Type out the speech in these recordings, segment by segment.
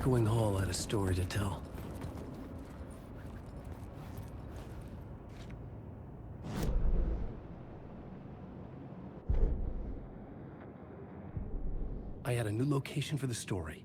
echoing hall had a story to tell. I had a new location for the story.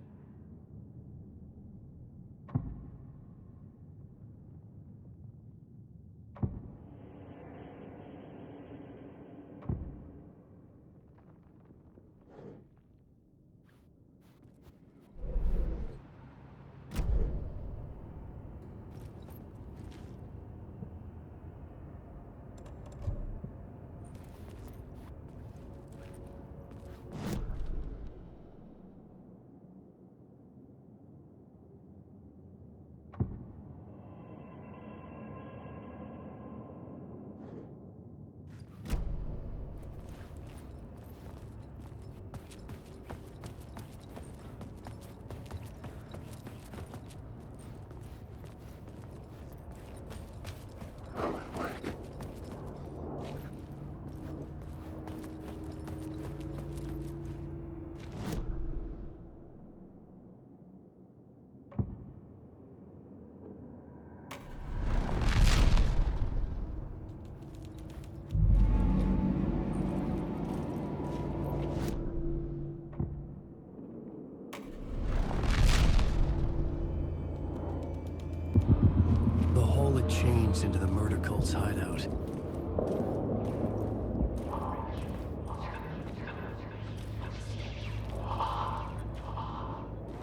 Changed into the murder cult's hideout.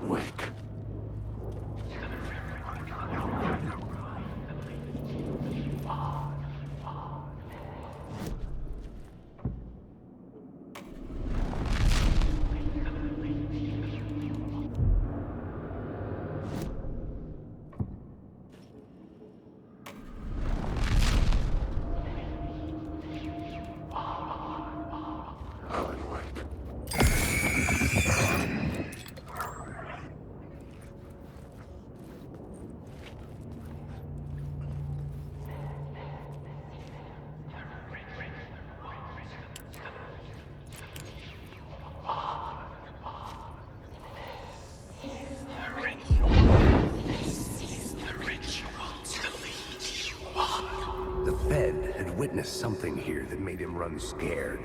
Wake. Witnessed something here that made him run scared.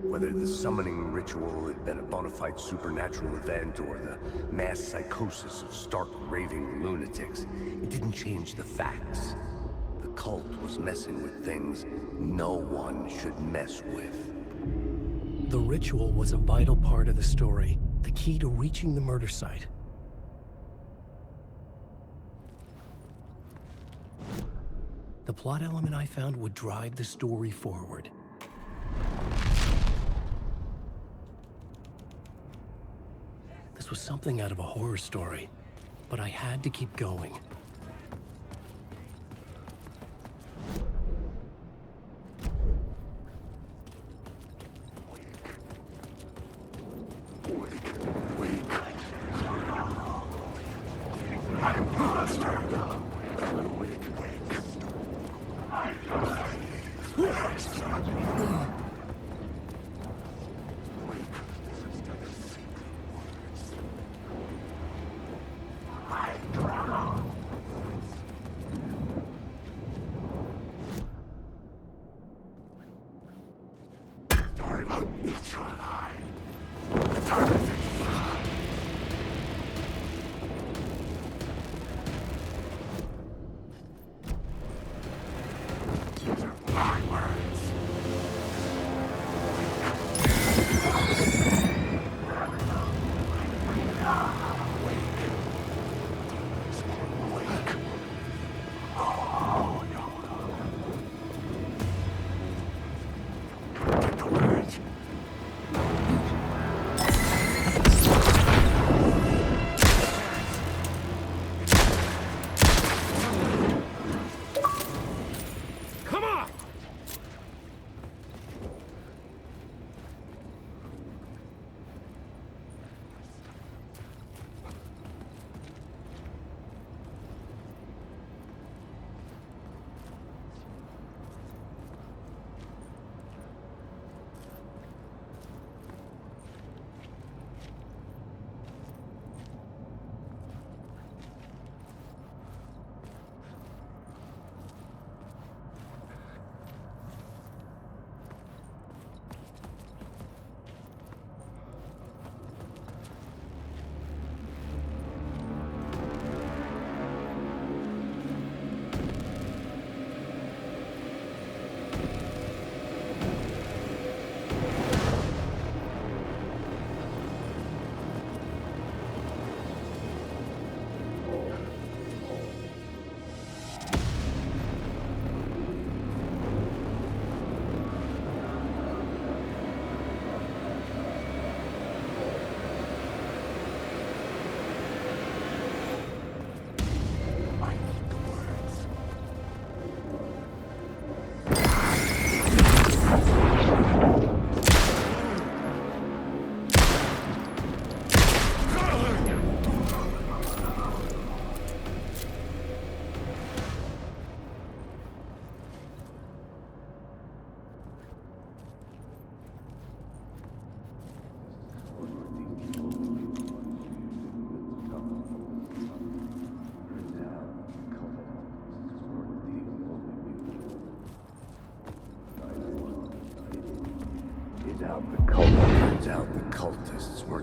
Whether the summoning ritual had been a bona fide supernatural event or the mass psychosis of stark raving lunatics, it didn't change the facts. The cult was messing with things no one should mess with. The ritual was a vital part of the story, the key to reaching the murder site. The plot element I found would drive the story forward. This was something out of a horror story, but I had to keep going.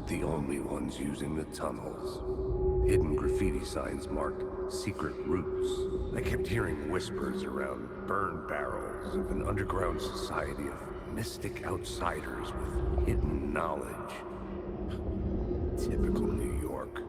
the only ones using the tunnels. Hidden graffiti signs marked secret routes. I kept hearing whispers around burn barrels of an underground society of mystic outsiders with hidden knowledge. Typical New York.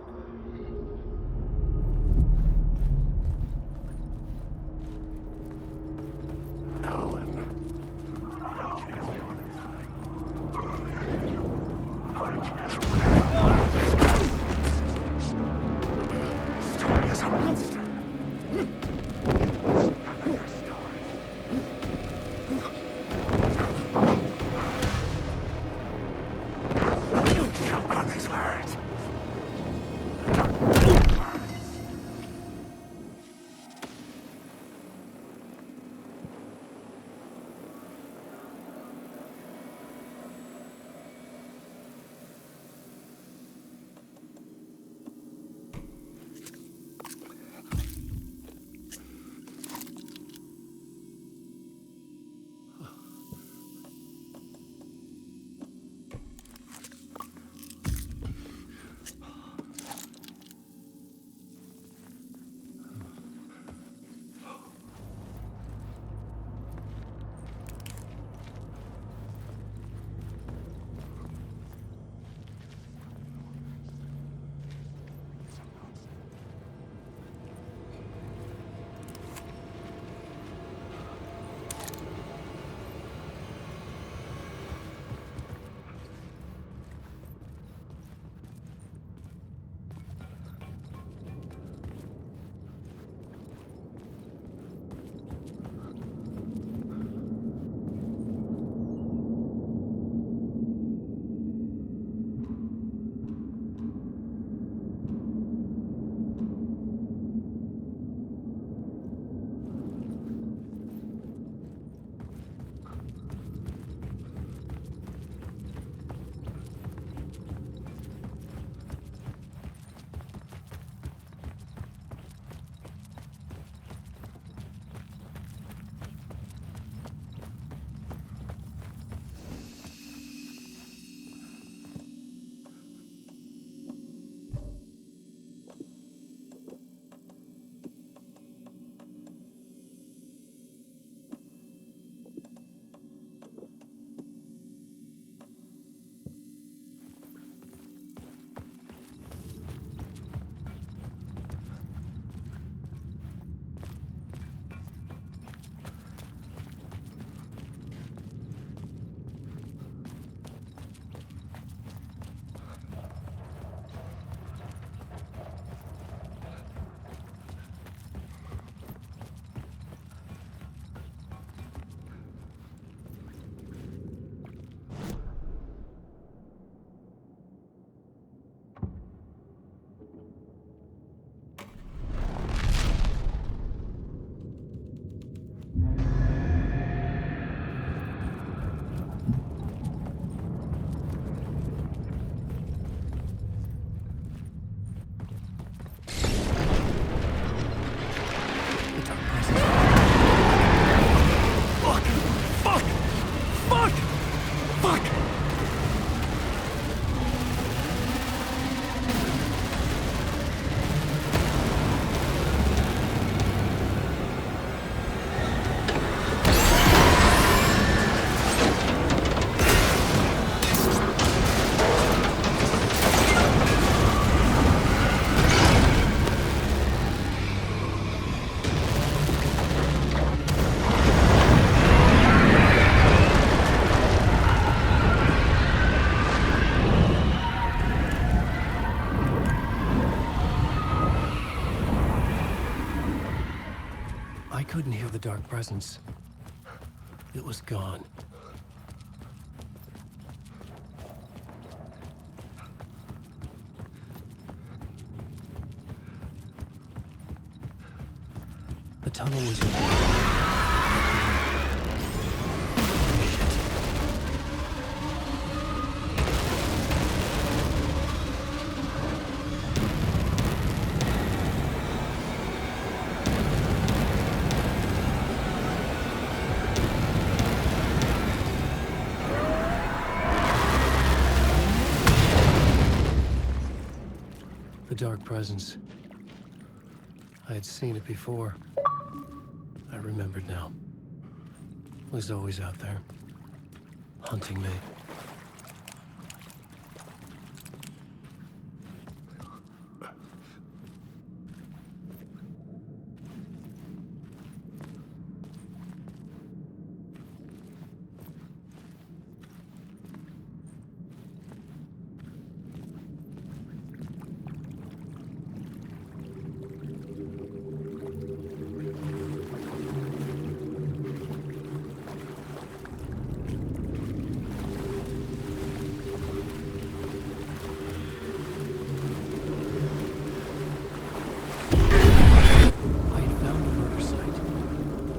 Couldn't hear the dark presence. It was gone. The tunnel was dark presence. I had seen it before. I remembered now. It was always out there, hunting me.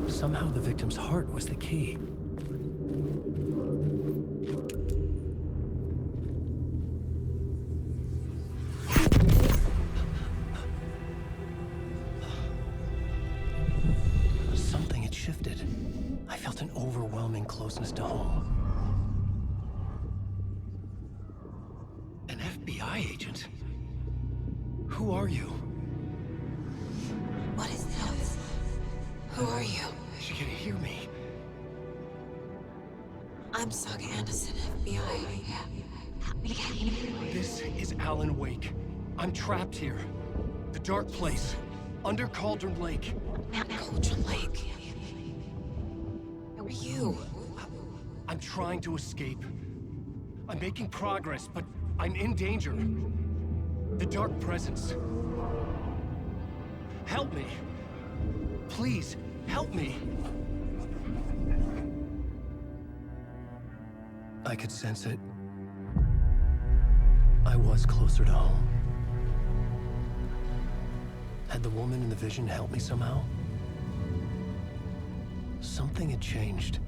Somehow the victim's heart was the key. Something had shifted. I felt an overwhelming closeness to home. An FBI agent? Who are you? What is this? Who are you? She can hear me. I'm Saga Anderson, FBI. This is Alan Wake. I'm trapped here. The dark place. Under Cauldron Lake. Cauldron Lake. Who are you? I'm trying to escape. I'm making progress, but I'm in danger. The dark presence. Help me. Please, help me. I could sense it. I was closer to home. Had the woman in the vision helped me somehow? Something had changed.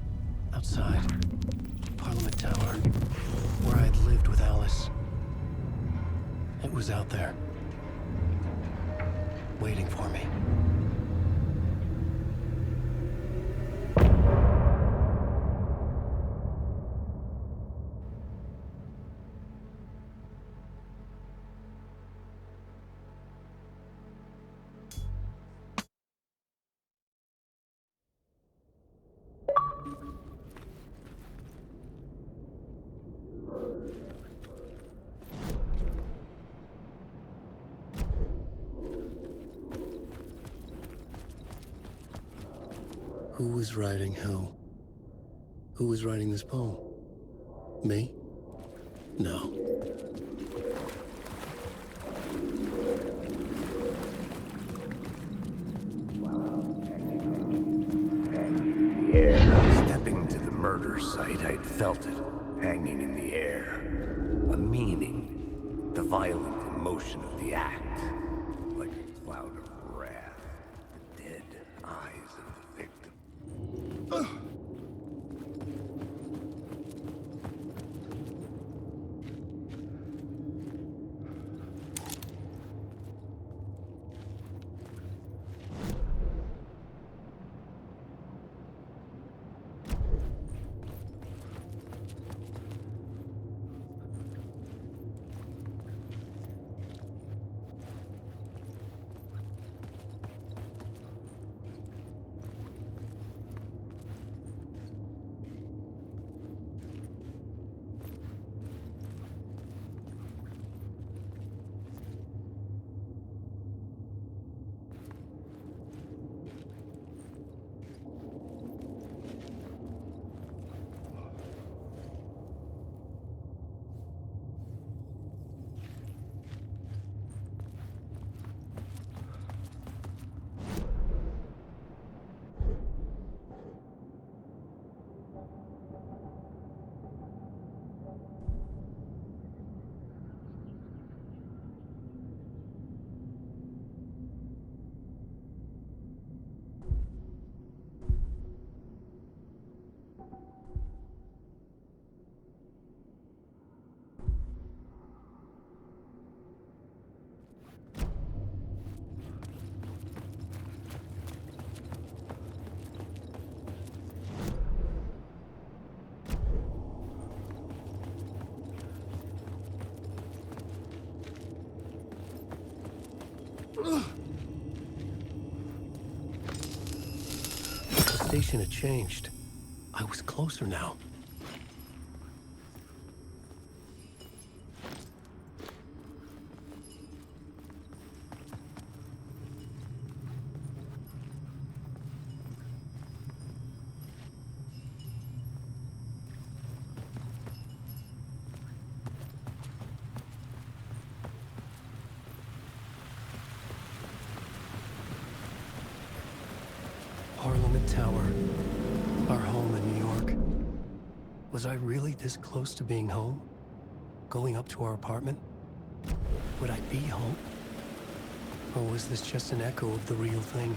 Outside. Parliament Tower. Where I'd lived with Alice. It was out there. Waiting for me. Who was writing who? Who was writing this poem? Me? No. Stepping to the murder site, I'd felt it, hanging in the air. A meaning, the violent emotion of the act, like a cloud of wrath, the dead eyes of the victim. The station had changed. I was closer now. Parliament Tower, our home in New York. Was I really this close to being home? Going up to our apartment? Would I be home? Or was this just an echo of the real thing?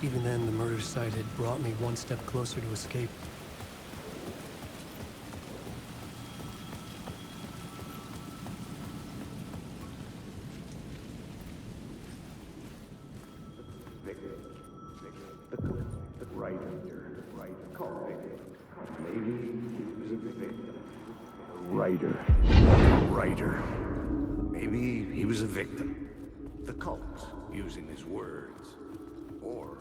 Even then, the murder site had brought me one step closer to escape. Writer. Maybe he was a victim. The cult, using his words. Or...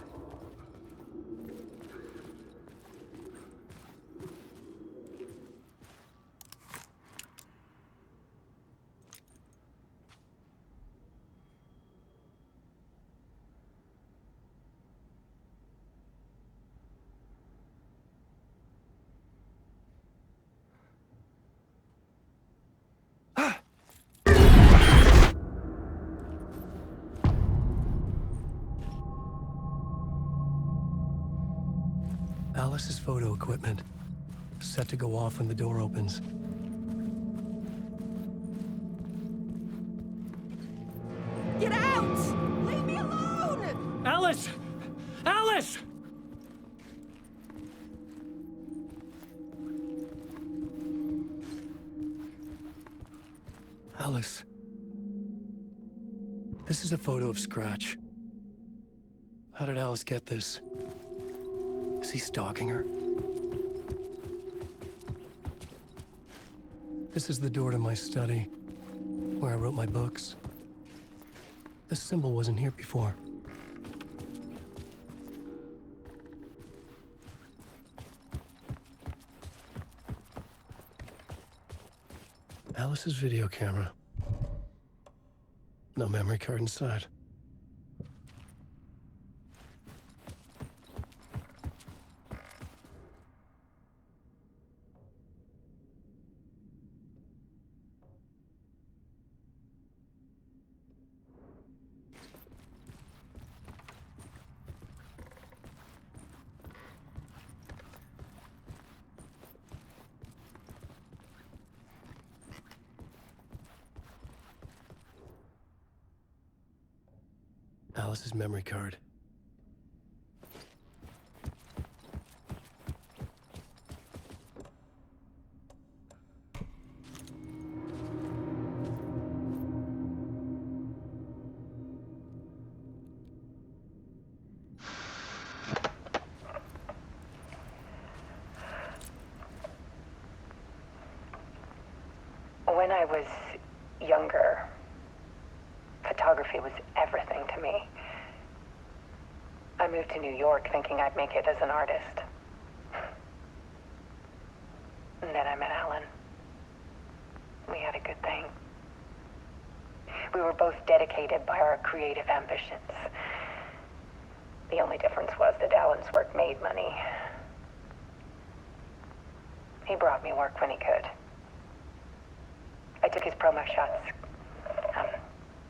Alice's photo equipment, set to go off when the door opens. Get out! Leave me alone! Alice! Alice! Alice. This is a photo of Scratch. How did Alice get this? Is he stalking her? This is the door to my study, where I wrote my books. This symbol wasn't here before. Alice's video camera. No memory card inside. Alice's memory card. When I was younger, photography was everything to me. I moved to New York thinking I'd make it as an artist. And then I met Alan. We had a good thing. We were both dedicated by our creative ambitions. The only difference was that Alan's work made money. He brought me work when he could. I took his promo shots,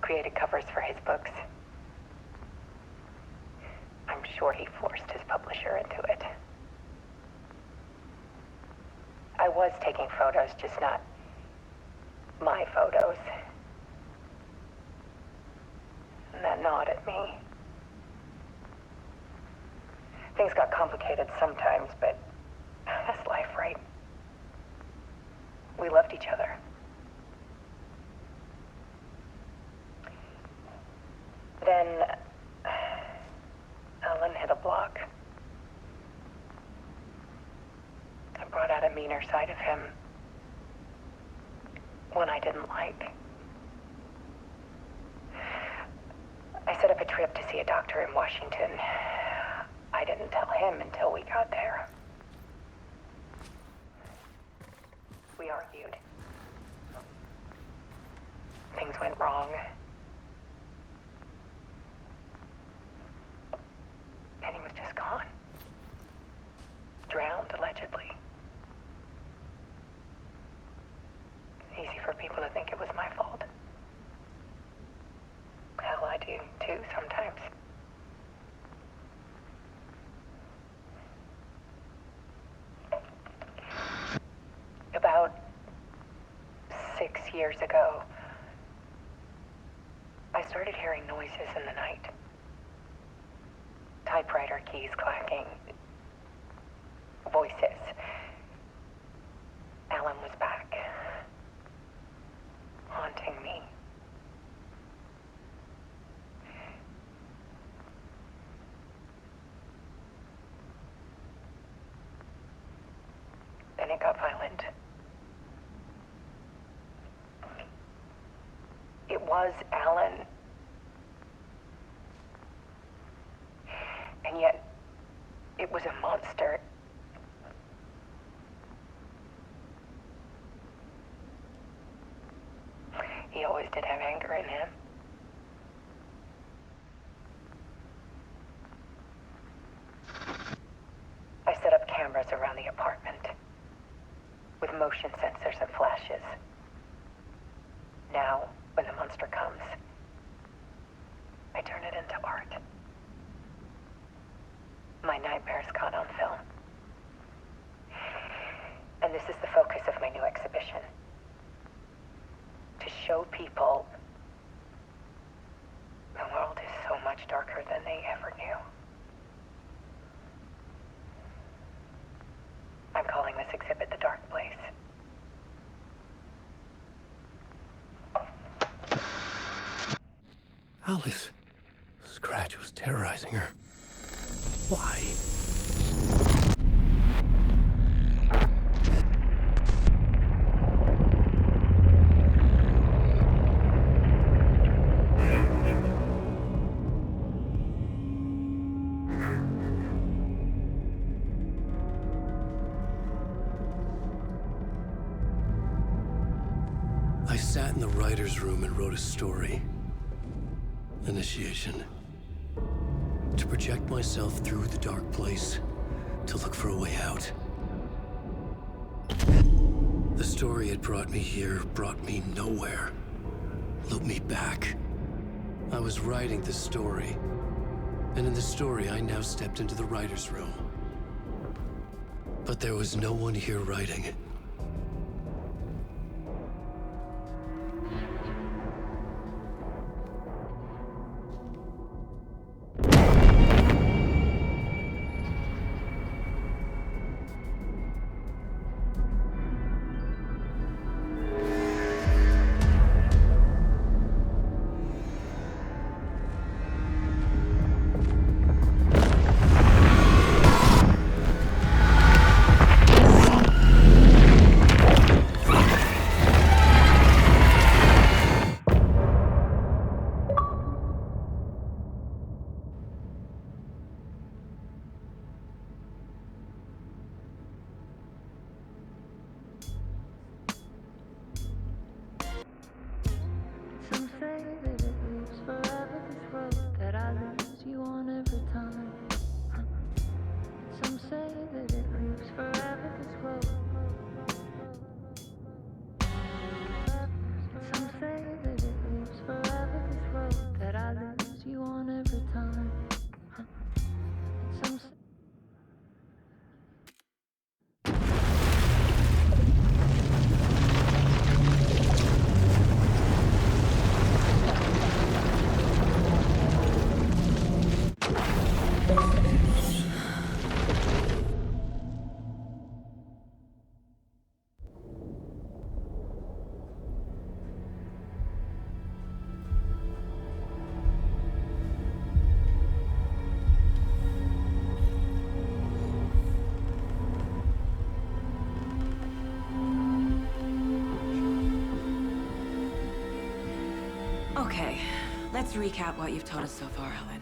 created covers for his books. I'm sure he forced his publisher into it. I was taking photos, just not my photos. And that gnawed at me. Things got complicated sometimes, but that's life, right? We loved each other. Then Alan hit a block. I brought out a meaner side of him. One I didn't like. trip to see a doctor in Washington. I didn't tell him until we got there. We argued. Things went wrong. And he was just gone. Drowned, allegedly. It's easy for people to think it was my fault. Hell, I do too sometimes. About 6 years ago, I started hearing noises in the night. Typewriter keys clacking. Voices. Alan was back. Haunting me. Then it got violent. It was Alan. And yet, it was a monster. He always did have anger in him. I set up cameras around the apartment with motion sensors and flashes. Now, when the monster comes, I turn it into art. My nightmares caught on film. And this is the focus of my new exhibition. To show people the world is so much darker than they ever knew. I'm calling this exhibit The Dark Place. Alice. Scratch was terrorizing her. Why? I sat in the writer's room and wrote a story. Initiation. To project myself through the dark place, to look for a way out. The story had brought me here, brought me nowhere. Looped me back. I was writing the story. And in the story, I now stepped into the writer's room. But there was no one here writing. Let's recap what you've told us so far, Alan.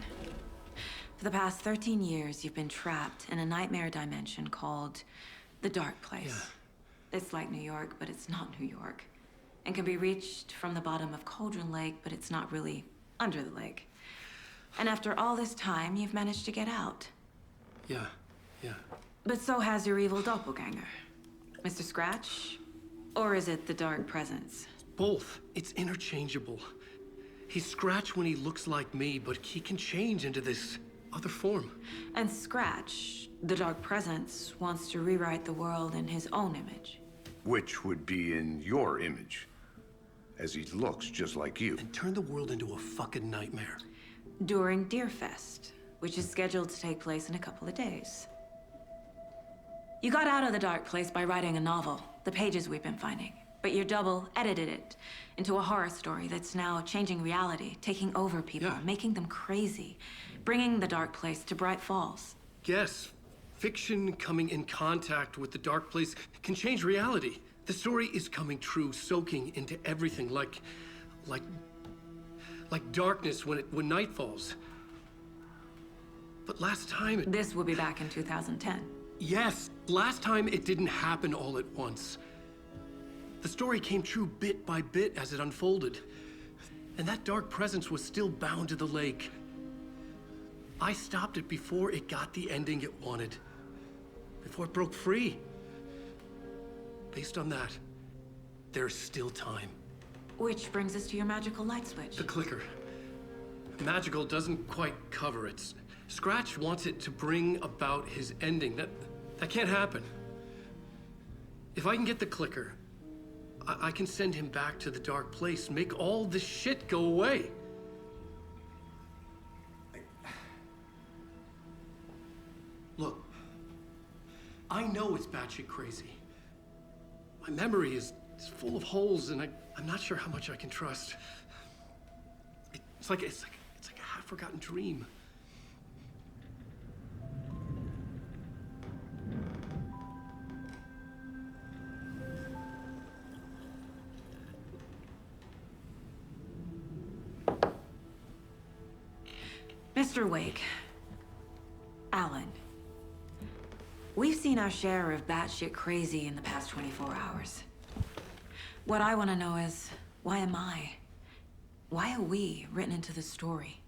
For the past 13 years, you've been trapped in a nightmare dimension called the Dark Place. It's like New York, but it's not New York. And can be reached from the bottom of Cauldron Lake, but it's not really under the lake. And after all this time, you've managed to get out. Yeah. But so has your evil doppelganger. Mr. Scratch? Or is it the Dark Presence? Both. It's interchangeable. He's Scratch when he looks like me, but he can change into this other form. And Scratch, the Dark Presence, wants to rewrite the world in his own image. Which would be in your image, as he looks just like you. And turn the world into a fucking nightmare. During Deerfest, which is scheduled to take place in a couple of days. You got out of the Dark Place by writing a novel, the pages we've been finding. But your double edited it into a horror story that's now changing reality, taking over people, making them crazy, bringing the Dark Place to Bright Falls. Yes, fiction coming in contact with the Dark Place can change reality. The story is coming true, soaking into everything, like darkness when night falls. But last time This will be back in 2010. Yes, last time it didn't happen all at once. The story came true bit by bit as it unfolded. And that dark presence was still bound to the lake. I stopped it before it got the ending it wanted. Before it broke free. Based on that, there's still time. Which brings us to your magical light switch. The clicker. Magical doesn't quite cover it. Scratch wants it to bring about his ending. That can't happen. If I can get the clicker, I can send him back to the Dark Place, make all this shit go away. Look, I know it's batshit crazy. My memory is full of holes, and I'm not sure how much I can trust. It's like a half-forgotten dream. Mr. Wake. Alan. We've seen our share of batshit crazy in the past 24 hours. What I want to know is, why am I? Why are we written into the story?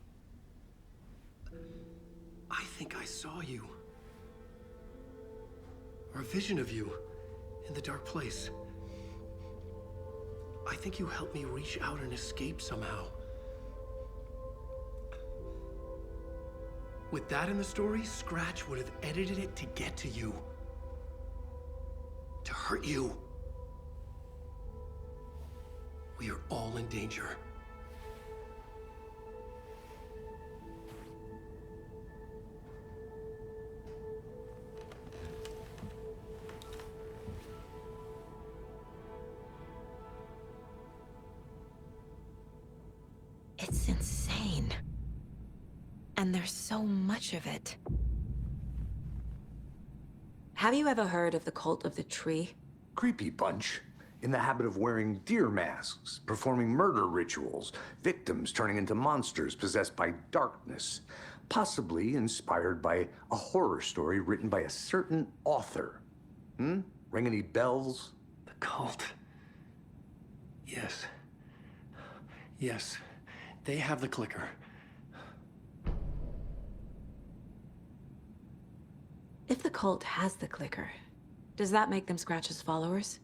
I think I saw you. Or a vision of you in the Dark Place. I think you helped me reach out and escape somehow. With that in the story, Scratch would have edited it to get to you. To hurt you. We are all in danger. It's insane. And there's so much of it. Have you ever heard of the cult of the tree? Creepy bunch. In the habit of wearing deer masks, performing murder rituals, victims turning into monsters possessed by darkness, possibly inspired by a horror story written by a certain author. Ring any bells? The cult. Yes. Yes. They have the clicker. If the cult has the clicker, does that make them Scratch's followers?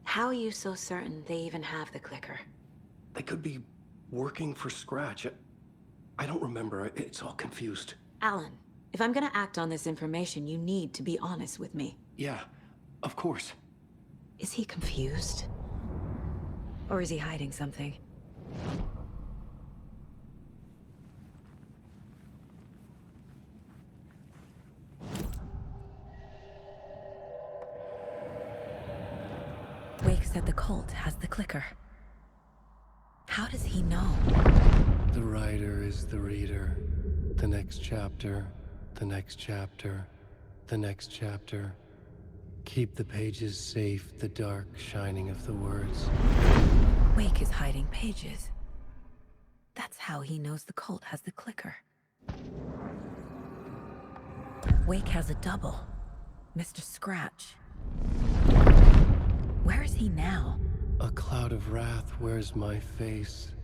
How are you so certain they even have the clicker? They could be working for Scratch. I don't remember. It's all confused. Alan, if I'm gonna act on this information, you need to be honest with me. Yeah, of course. Is he confused? Or is he hiding something? Wake said the cult has the clicker. How does he know? The writer is the reader. The next chapter, the next chapter, the next chapter. Keep the pages safe, the dark shining of the words. Wake is hiding pages. That's how he knows the cult has the clicker. Wake has a double. Mr. Scratch. Where is he now? A cloud of wrath wears my face.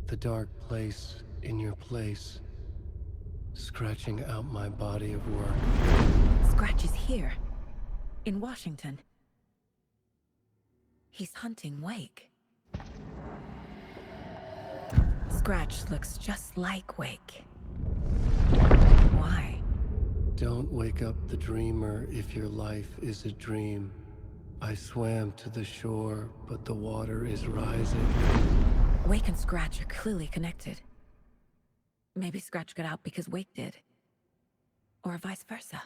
The dark place in your place. Scratching out my body of work. Scratch is here. In Washington. He's hunting Wake. Scratch looks just like Wake. Why? Don't wake up the dreamer if your life is a dream. I swam to the shore, but the water is rising. Wake and Scratch are clearly connected. Maybe Scratch got out because Wake did. Or vice versa.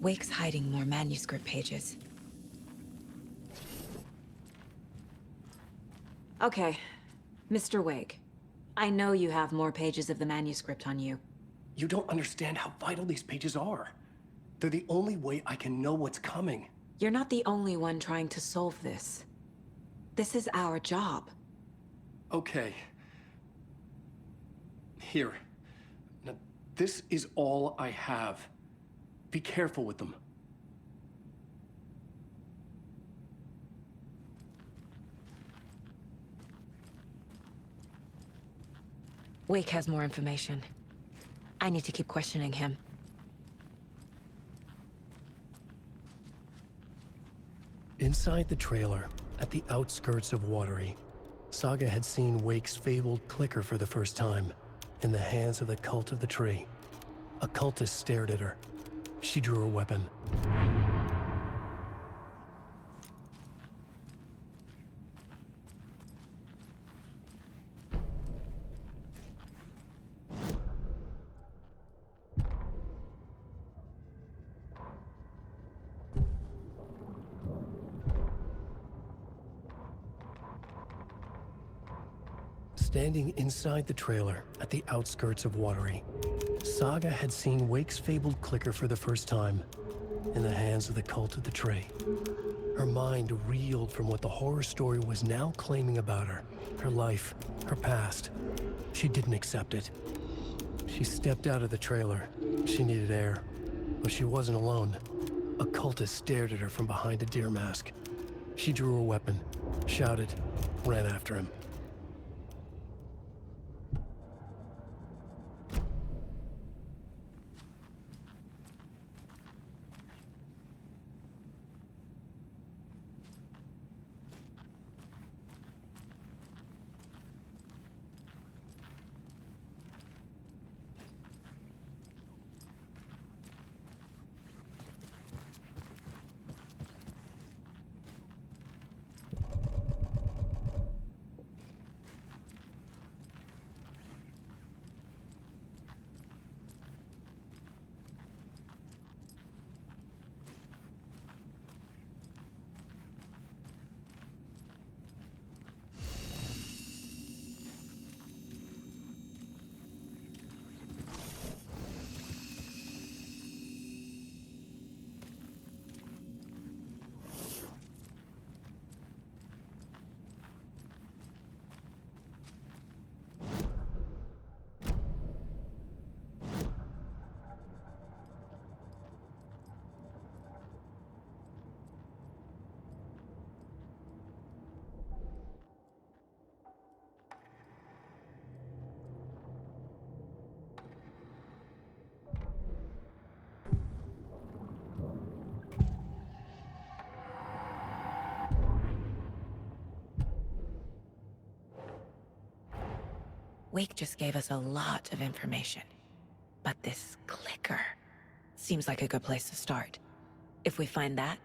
Wake's hiding more manuscript pages. Okay, Mr. Wake. I know you have more pages of the manuscript on you. You don't understand how vital these pages are. They're the only way I can know what's coming. You're not the only one trying to solve this. This is our job. Okay. Here. Now, this is all I have. Be careful with them. Wake has more information. I need to keep questioning him. Inside the trailer, at the outskirts of Watery, Saga had seen Wake's fabled clicker for the first time, in the hands of the cult of the tree. A cultist stared at her. She drew her weapon. Standing inside the trailer at the outskirts of Watery, Saga had seen Wake's fabled clicker for the first time, in the hands of the cult of the tree. Her mind reeled from what the horror story was now claiming about her, her life, her past. She didn't accept it. She stepped out of the trailer. She needed air, but she wasn't alone. A cultist stared at her from behind a deer mask. She drew her weapon, shouted, ran after him. Wake just gave us a lot of information. But this clicker seems like a good place to start. If we find that,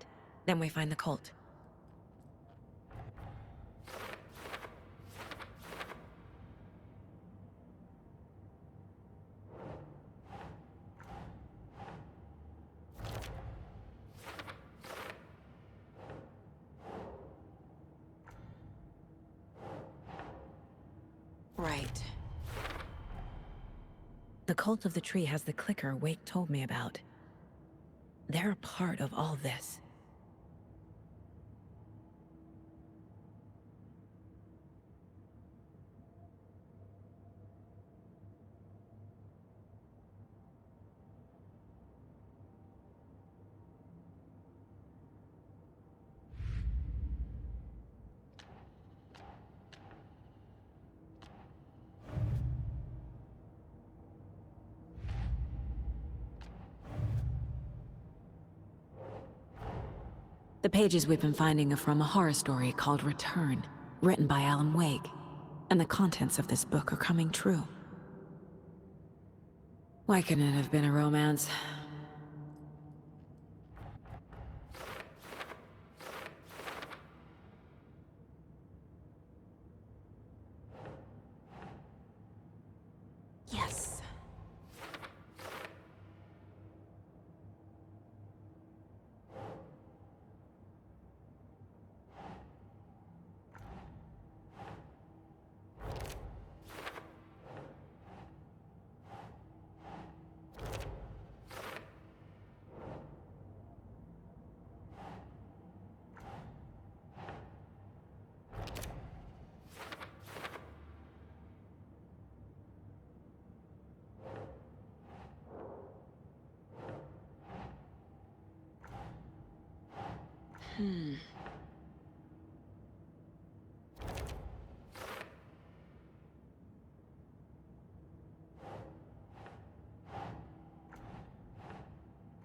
then we find the cult. Right. The cult of the tree has the clicker Wake told me about. They're a part of all this. The pages we've been finding are from a horror story called Return, written by Alan Wake. And the contents of this book are coming true. Why couldn't it have been a romance? Yes.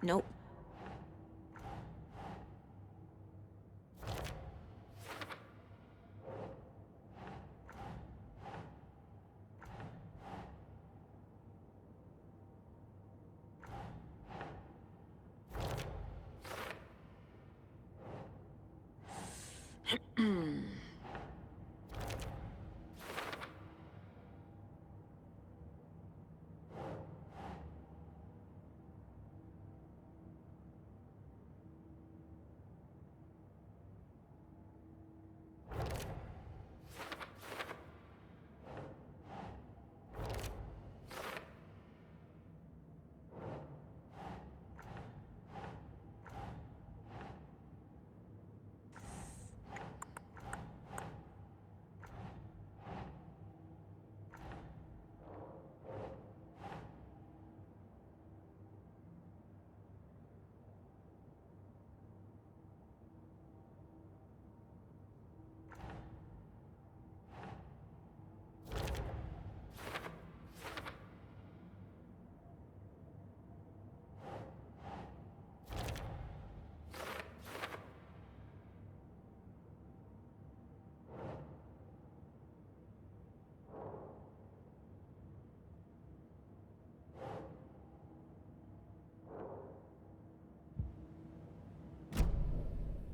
Nope.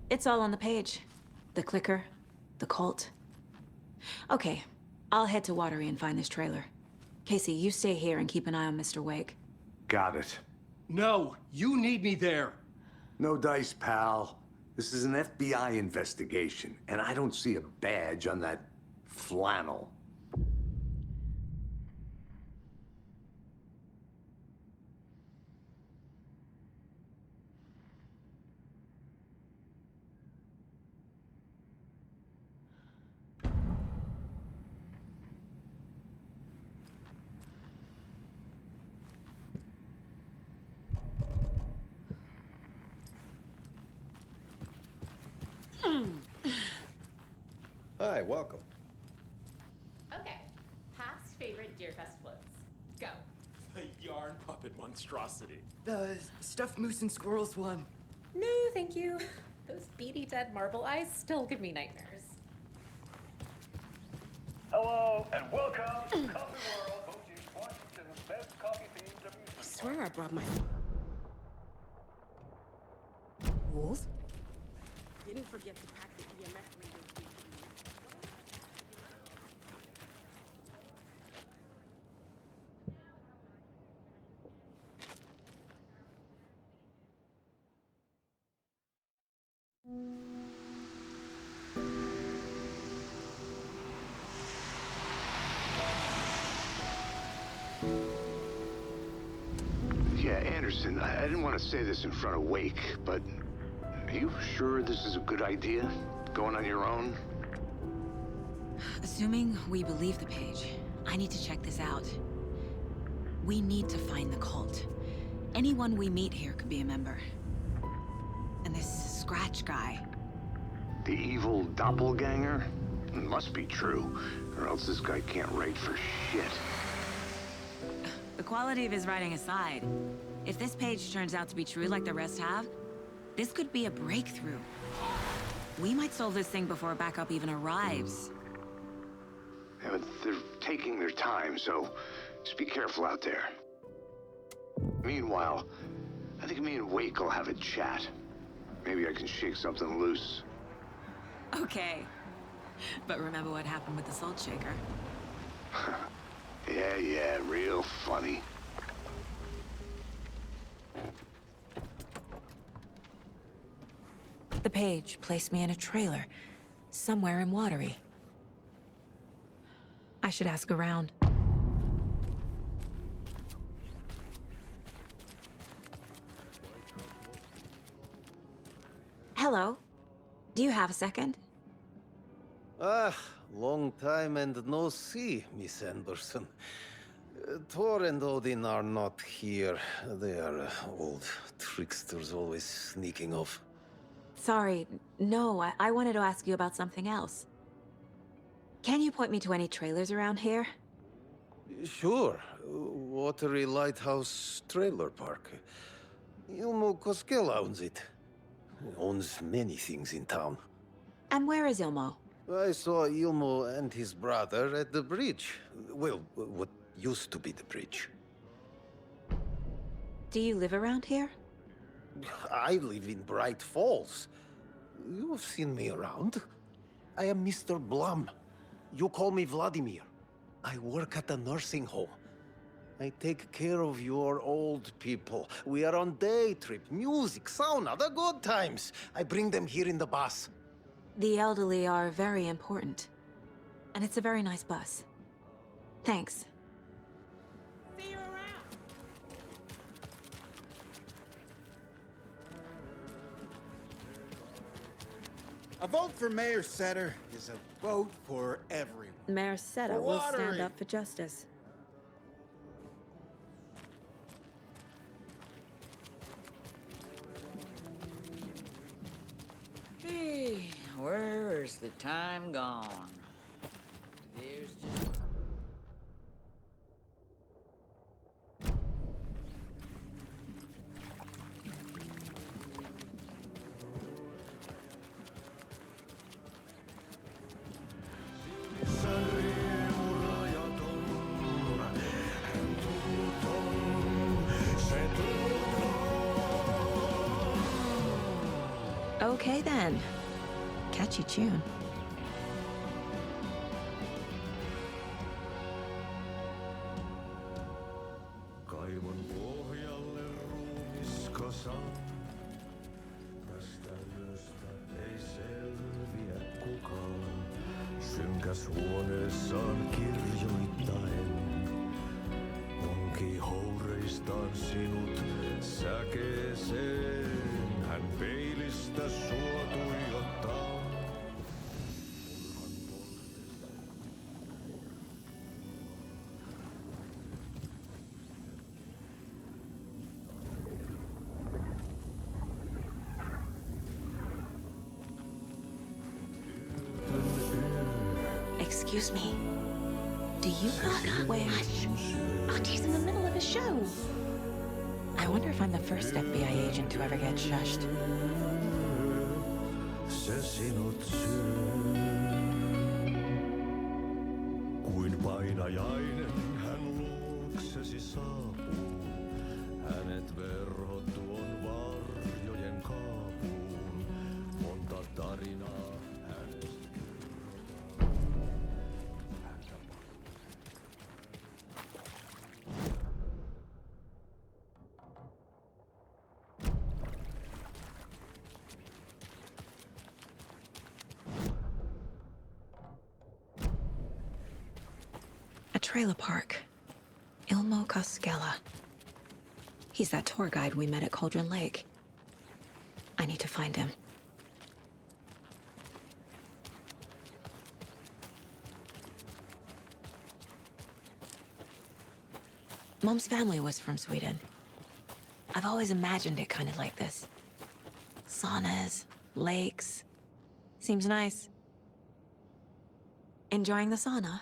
It's all on the page. The clicker, the cult. Okay, I'll head to Watery and find this trailer. Casey, you stay here and keep an eye on Mr. Wake. Got it. No, you need me there. No dice, pal. This is an FBI investigation, and I don't see a badge on that flannel. Hi, welcome. Okay, past favorite Deerfest floats. Go. The yarn puppet monstrosity. The stuffed moose and squirrels one. No, thank you. Those beady dead marble eyes still give me nightmares. Hello and welcome to Coffee World, hosting Washington's best coffee-themed amusement. I swear I brought my... Wolf? Didn't forget to pack the EMF reader. Yeah, Anderson, I didn't want to say this in front of Wake, but are you sure this is a good idea? Going on your own? Assuming we believe the page, I need to check this out. We need to find the cult. Anyone we meet here could be a member. And this Scratch guy. The evil doppelganger? Must be true, or else this guy can't write for shit. The quality of his writing aside, if this page turns out to be true like the rest have, this could be a breakthrough. We might solve this thing before backup even arrives. Yeah, but they're taking their time, so just be careful out there. Meanwhile, I think me and Wake will have a chat. Maybe I can shake something loose. Okay. But remember what happened with the salt shaker? Yeah, real funny. The page placed me in a trailer, somewhere in Watery. I should ask around. Hello. Do you have a second? Ah, long time and no see, Miss Anderson. Thor and Odin are not here. They are old tricksters always sneaking off. Sorry, no, I wanted to ask you about something else. Can you point me to any trailers around here? Sure. Watery Lighthouse Trailer Park. Ilmo Koskela owns it. Owns many things in town. And where is Ilmo? I saw Ilmo and his brother at the bridge. Well, what used to be the bridge. Do you live around here? I live in Bright Falls. You've seen me around. I am Mr. Blum. You call me Vladimir. I work at a nursing home. I take care of your old people. We are on day trip, music, sauna, the good times. I bring them here in the bus. The elderly are very important. And it's a very nice bus. Thanks. See you around. A vote for Mayor Setter is a vote for everyone. Mayor Seta will stand up for justice. Hey, where's the time gone? There's just... Okay then. Catchy tune. Kaivon pohjalle ruumiskasan. Tästä yöstä ei selviä kukaan. Synkäs huoneessaan kirjoittaen. Onki houreistaan sinut säkeeseen. Hän peilistä sua tuijottaa. Excuse me. Do you not wear... Hush. Auntie in the middle of a show. I wonder if I'm the first FBI agent to ever get shushed. Se sinut syö. Kuin painajainen hän luoksesi saapuu. Hänet verho tuon varjojen kaapuun. Monta tarinaa hänestä. A trailer park. Ilmo Koskela. He's that tour guide we met at Cauldron Lake. I need to find him. Mom's family was from Sweden. I've always imagined it kind of like this. Saunas, lakes. Seems nice. Enjoying the sauna?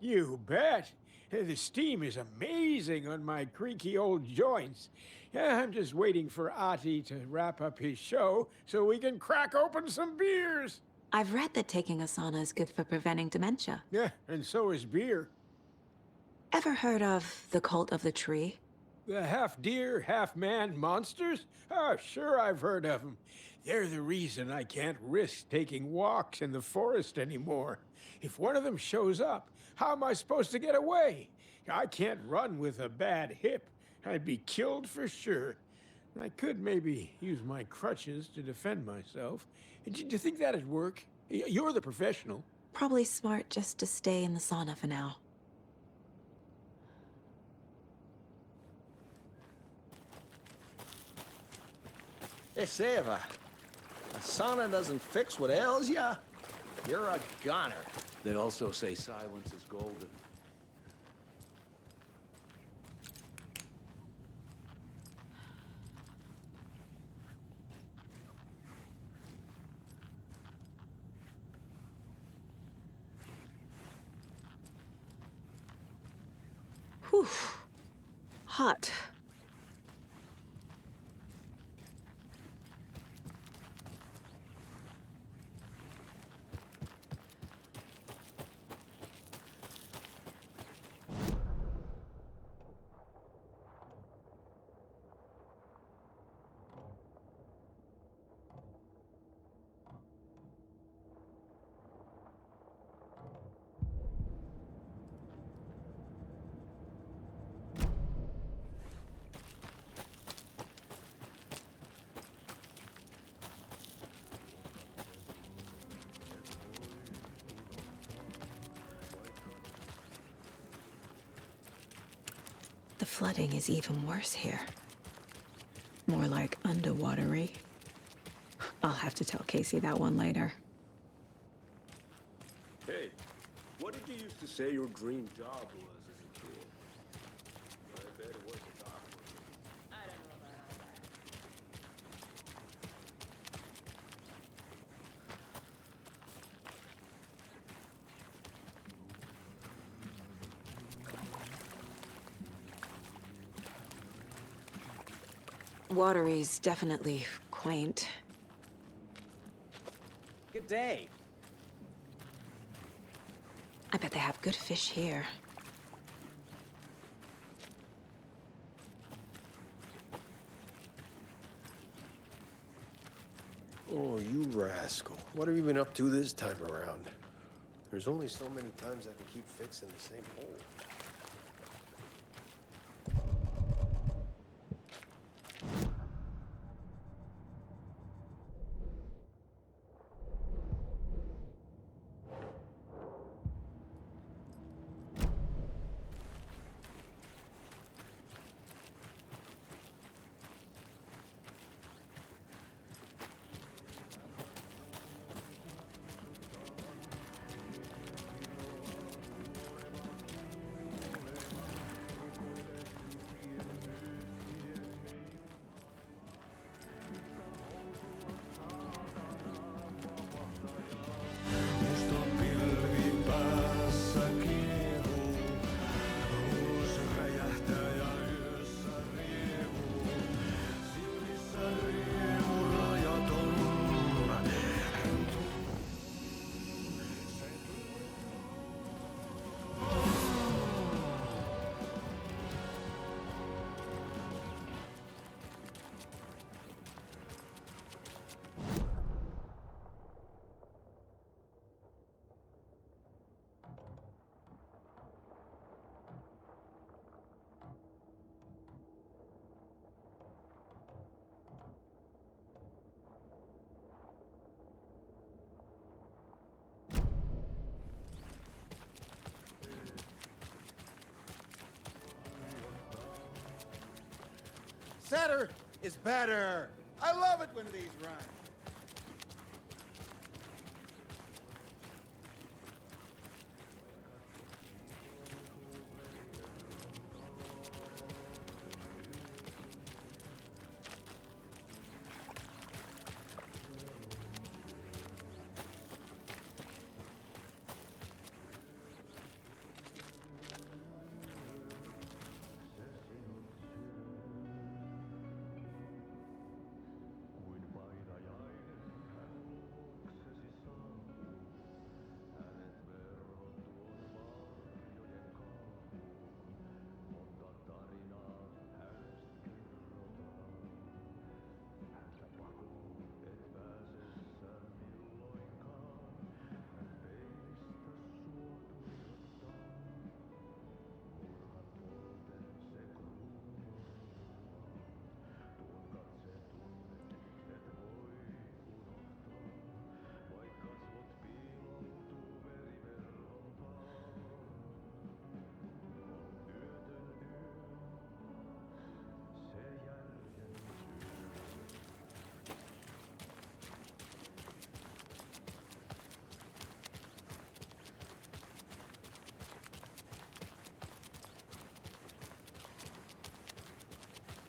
You bet. The steam is amazing on my creaky old joints. I'm just waiting for Ati to wrap up his show so we can crack open some beers. I've read that taking a sauna is good for preventing dementia. Yeah, and so is beer. Ever heard of the cult of the tree? The half-deer, half-man monsters? Oh, sure I've heard of them. They're the reason I can't risk taking walks in the forest anymore. If one of them shows up, how am I supposed to get away? I can't run with a bad hip. I'd be killed for sure. I could maybe use my crutches to defend myself. Do you think that'd work? You're the professional. Probably smart just to stay in the sauna for now. They say if a sauna doesn't fix what ails ya, you're a goner. They also say silence is golden. Whew. Hot. The flooding is even worse here. More like underwatery. I'll have to tell Casey that one later. Hey, what did you used to say your dream job was as a kid? I bet it was a doctor. Watery's definitely quaint. Good day. I bet they have good fish here. Oh, you rascal. What have you been up to this time around? There's only so many times I can keep fixing the same hole. Setter is better. I love it when these rhyme.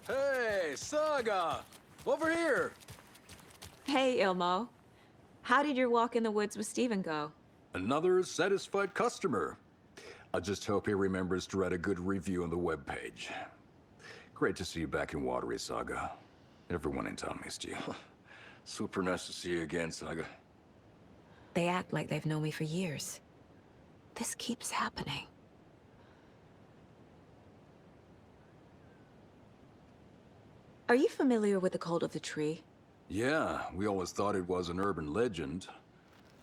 Hey, Saga! Over here! Hey, Ilmo. How did your walk in the woods with Steven go? Another satisfied customer. I just hope he remembers to write a good review on the webpage. Great to see you back in Watery, Saga. Everyone in town missed you. Super nice to see you again, Saga. They act like they've known me for years. This keeps happening. Are you familiar with the Cult of the Tree? Yeah, we always thought it was an urban legend.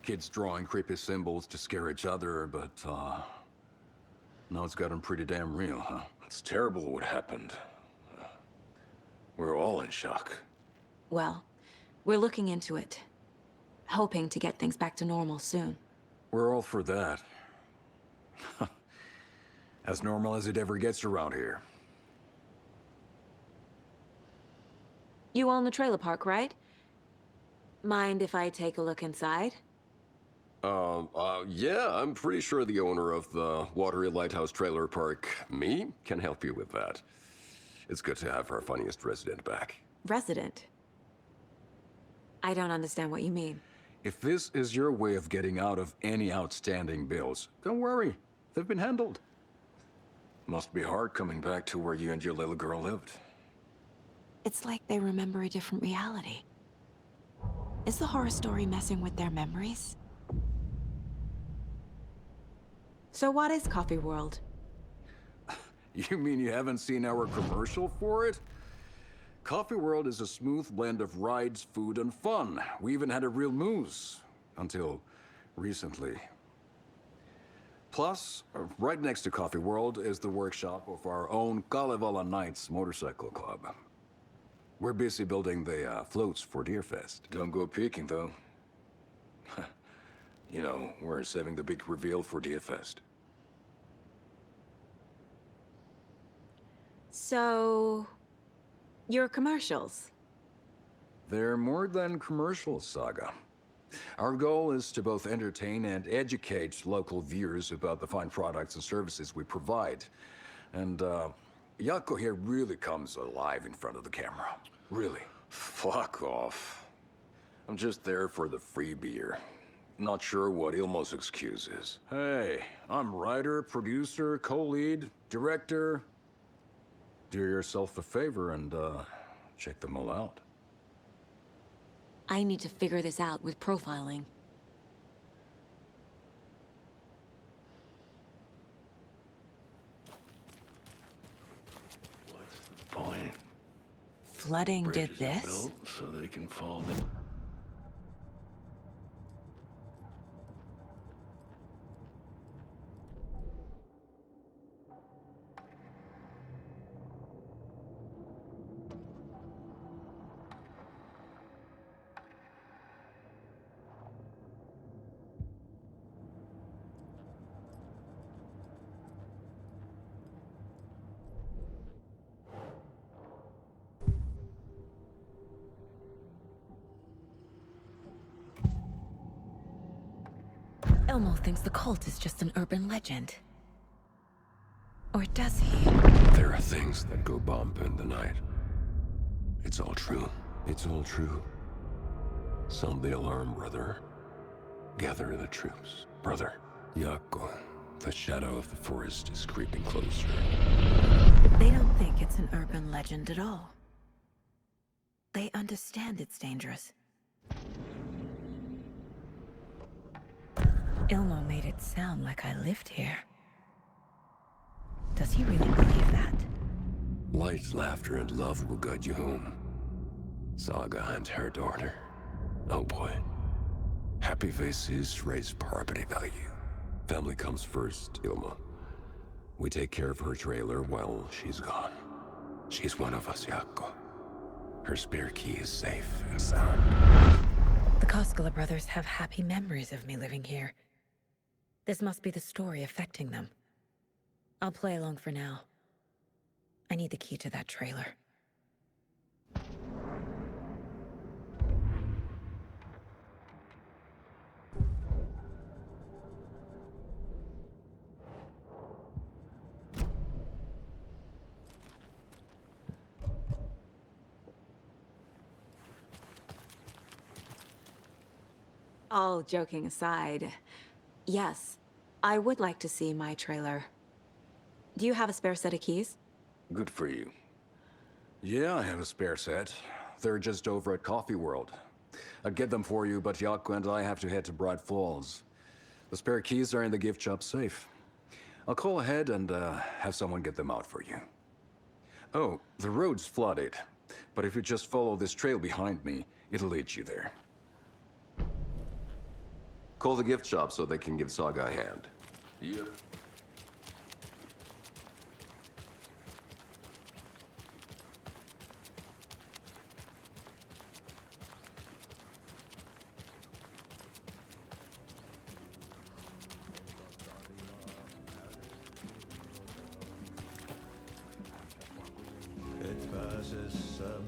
Kids drawing creepy symbols to scare each other, but, now it's gotten pretty damn real, huh? It's terrible what happened. We're all in shock. Well, we're looking into it. Hoping to get things back to normal soon. We're all for that. As normal as it ever gets around here. You own the trailer park, right? Mind if I take a look inside? Yeah, I'm pretty sure the owner of the Watery Lighthouse Trailer Park, me, can help you with that. It's good to have our funniest resident back. Resident? I don't understand what you mean. If this is your way of getting out of any outstanding bills, don't worry. They've been handled. Must be hard coming back to where you and your little girl lived. It's like they remember a different reality. Is the horror story messing with their memories? So what is Coffee World? You mean you haven't seen our commercial for it? Coffee World is a smooth blend of rides, food, and fun. We even had a real moose. Until recently. Plus, right next to Coffee World is the workshop of our own Kalevala Knights Motorcycle Club. We're busy building the floats for Deerfest. Don't go peeking, though. You know, we're saving the big reveal for Deerfest. So... your commercials? They're more than commercials, Saga. Our goal is to both entertain and educate local viewers about the fine products and services we provide. And, Yako here really comes alive in front of the camera. Really. Fuck off. I'm just there for the free beer. Not sure what Ilmo's excuse is. Hey, I'm writer, producer, co-lead, director. Do yourself a favor and, check them all out. I need to figure this out with profiling. What's the point? Flooding did Bridges are this? built so they can fall down. Elmo thinks the cult is just an urban legend. Or does he? There are things that go bump in the night. It's all true. It's all true. Sound the alarm, brother. Gather the troops, brother. Yako, the shadow of the forest is creeping closer. They don't think it's an urban legend at all. They understand it's dangerous. Ilmo made it sound like I lived here. Does he really believe that? Light, laughter, and love will guide you home. Saga and her daughter. Oh boy. Happy faces raise property value. Family comes first, Ilma. We take care of her trailer while she's gone. She's one of us, Yako. Her spare key is safe and sound. The Koskela brothers have happy memories of me living here. This must be the story affecting them. I'll play along for now. I need the key to that trailer. All joking aside, yes, I would like to see my trailer. Do you have a spare set of keys? Good for you. Yeah, I have a spare set. They're just over at Coffee World. I'd get them for you, but Yako and I have to head to Bright Falls. The spare keys are in the gift shop safe. I'll call ahead and have someone get them out for you. Oh, the road's flooded, but if you just follow this trail behind me, it'll lead you there. Call the gift shop so they can give Saga a hand. Yep. It passes some